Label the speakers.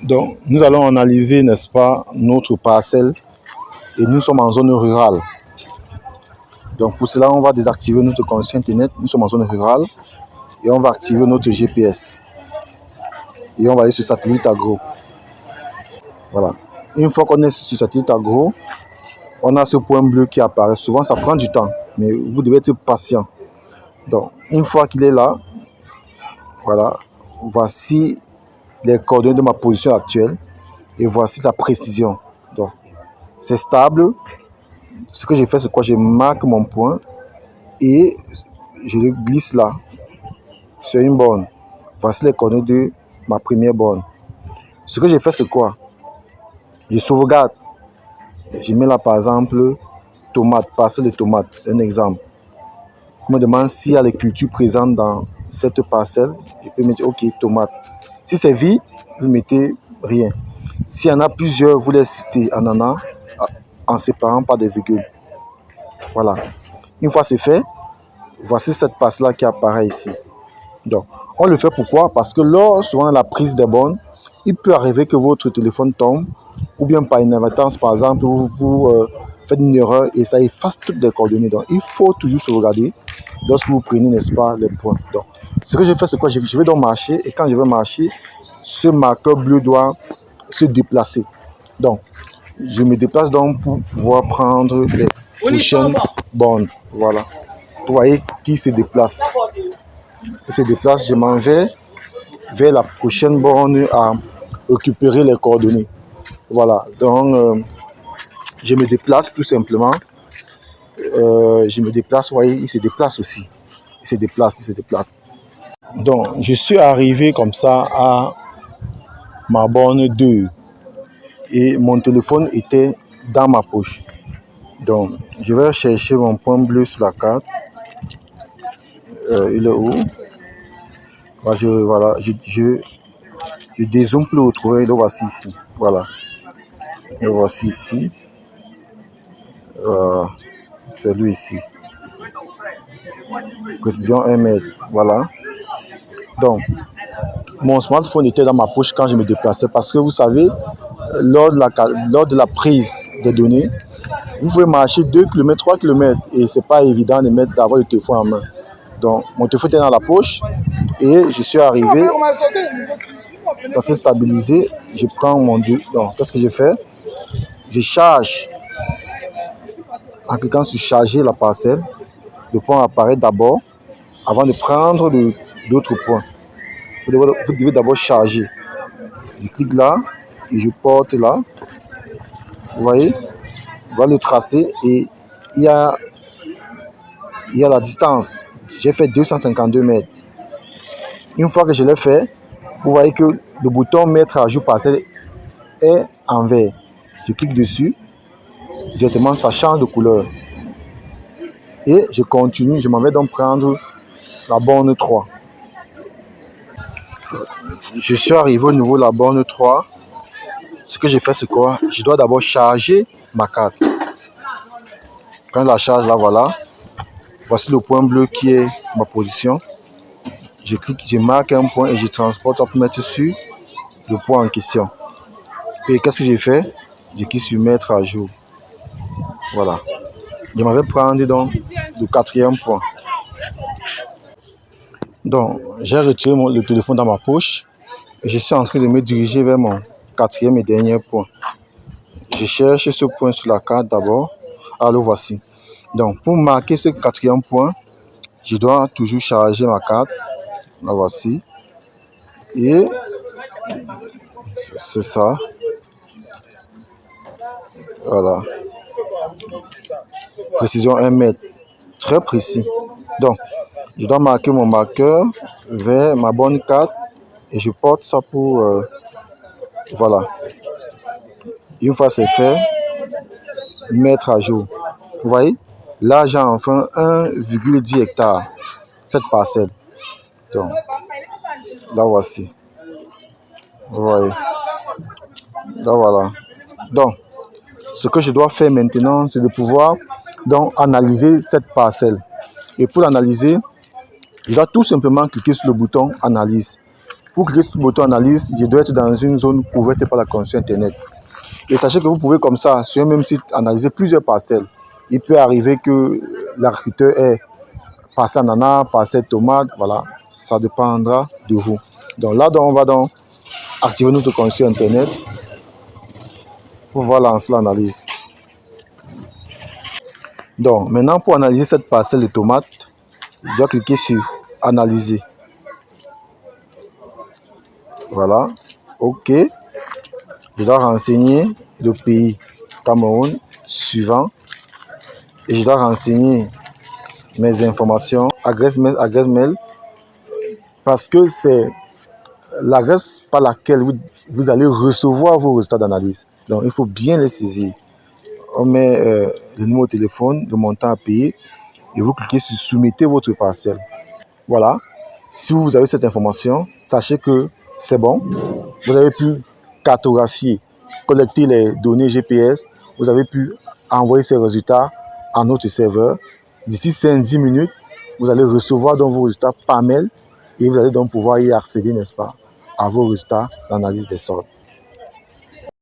Speaker 1: Donc, nous allons analyser, n'est-ce pas, notre parcelle et nous sommes en zone rurale. Donc, pour cela, on va désactiver notre connexion Internet. Nous sommes en zone rurale et on va activer notre GPS. Et on va aller sur satellite agro. Voilà. Une fois qu'on est sur satellite agro, on a ce point bleu qui apparaît. Souvent, ça prend du temps, mais vous devez être patient. Donc, une fois qu'il est là, voilà, voici les coordonnées de ma position actuelle et voici la précision. Donc, c'est stable. Ce que j'ai fait, c'est quoi? Je marque mon point et je le glisse là sur une borne. Voici les coordonnées de ma première borne. Ce que j'ai fait, c'est quoi? Je sauvegarde. Je mets là, par exemple, tomate, parcelle de tomate, un exemple. On me demande s'il y a les cultures présentes dans cette parcelle. Je peux me dire, OK, tomate. Si c'est vide, vous mettez rien. S'il y en a plusieurs, vous les citez ananas en séparant par des virgules. Voilà. Une fois c'est fait, voici cette parcelle-là qui apparaît ici. Donc, on le fait pourquoi? Parce que lors, souvent, la prise des bornes, il peut arriver que votre téléphone tombe, ou bien par inadvertance, par exemple, vous faites une erreur et ça efface toutes les coordonnées. Donc, il faut toujours sauvegarder lorsque vous prenez, n'est-ce pas, les points. Donc, ce que je fais, c'est quoi? Je vais donc marcher et quand je vais marcher, ce marqueur bleu doit se déplacer. Donc, je me déplace donc pour pouvoir prendre les prochaines bornes. Voilà. Vous voyez qui se déplace. Il se déplace, je m'en vais vers la prochaine borne à récupérer les coordonnées. Voilà, donc je me déplace tout simplement. Je me déplace, vous voyez, il se déplace aussi. Il se déplace. Donc, je suis arrivé comme ça à ma borne 2 et mon téléphone était dans ma poche. Donc, je vais chercher mon point bleu sur la carte. Il est où? Je dézoome pour le retrouver. Le voici ici. Voilà. Le voici ici. C'est lui ici. Précision 1 mètre. Voilà. Donc, mon smartphone était dans ma poche quand je me déplaçais parce que vous savez, lors de la prise des données, vous pouvez marcher 2 km, 3 km et c'est pas évident d'avoir le téléphone en main. Donc, mon téléphone était dans la poche et je suis arrivé. Ça s'est stabilisé. Je prends mon deux. Donc, qu'est-ce que je fais? Je charge. En cliquant sur charger la parcelle, le point apparaît d'abord avant de prendre d'autres points. Vous devez d'abord charger. Je clique là et je porte là. Vous voyez? On va le tracer et il y a la distance. J'ai fait 252 mètres. Une fois que je l'ai fait, vous voyez que le bouton mettre à jour parcelle est en vert. Je clique dessus. Directement, ça change de couleur. Et je continue. Je m'en vais donc prendre la borne 3. Je suis arrivé au niveau de la borne 3. Ce que j'ai fait, c'est quoi? Je dois d'abord charger ma carte. Quand je la charge, là, voilà. Voici le point bleu qui est ma position. Je clique, je marque un point et je transporte ça pour mettre sur le point en question. Et qu'est-ce que j'ai fait? J'ai cliqué sur mettre à jour. Voilà. Je m'en vais prendre donc le 4e point. Donc, j'ai retiré le téléphone dans ma poche et je suis en train de me diriger vers mon 4e et dernier point. Je cherche ce point sur la carte d'abord. Ah, le voici. Donc, pour marquer ce 4e point, je dois toujours charger ma carte. La voici. Et c'est ça. Voilà. Précision 1 mètre. Très précis. Donc, je dois marquer mon marqueur vers ma borne 4 et je porte ça pour... voilà. Une fois c'est fait, mettre à jour. Vous voyez? Là, j'ai enfin 1,10 hectare. Cette parcelle. Donc, là voici. Vous voyez? Là voilà. Donc, ce que je dois faire maintenant, c'est de pouvoir donc analyser cette parcelle. Et pour l'analyser, je dois tout simplement cliquer sur le bouton analyse. Pour cliquer sur le bouton analyse, je dois être dans une zone couverte par la connexion Internet. Et sachez que vous pouvez comme ça, sur un même site, analyser plusieurs parcelles. Il peut arriver que l'agriculteur ait parcelle ananas, parcelle tomate, voilà, ça dépendra de vous. Donc là, on va donc activer notre connexion Internet pour pouvoir lancer l'analyse. Donc maintenant, pour analyser cette parcelle de tomates, je dois cliquer sur analyser. Voilà, ok. Je dois renseigner le pays Cameroun suivant et je dois renseigner mes informations, adresse mail, parce que c'est l'adresse par laquelle vous allez recevoir vos résultats d'analyse. Donc il faut bien les saisir. On met le numéro de téléphone, le montant à payer et vous cliquez sur soumettez votre parcelle. Voilà. Si vous avez cette information, sachez que c'est bon. Vous avez pu cartographier, collecter les données GPS. Vous avez pu envoyer ces résultats à notre serveur. D'ici 5-10 minutes, vous allez recevoir donc vos résultats par mail et vous allez donc pouvoir y accéder, n'est-ce pas, à vos résultats d'analyse des sols.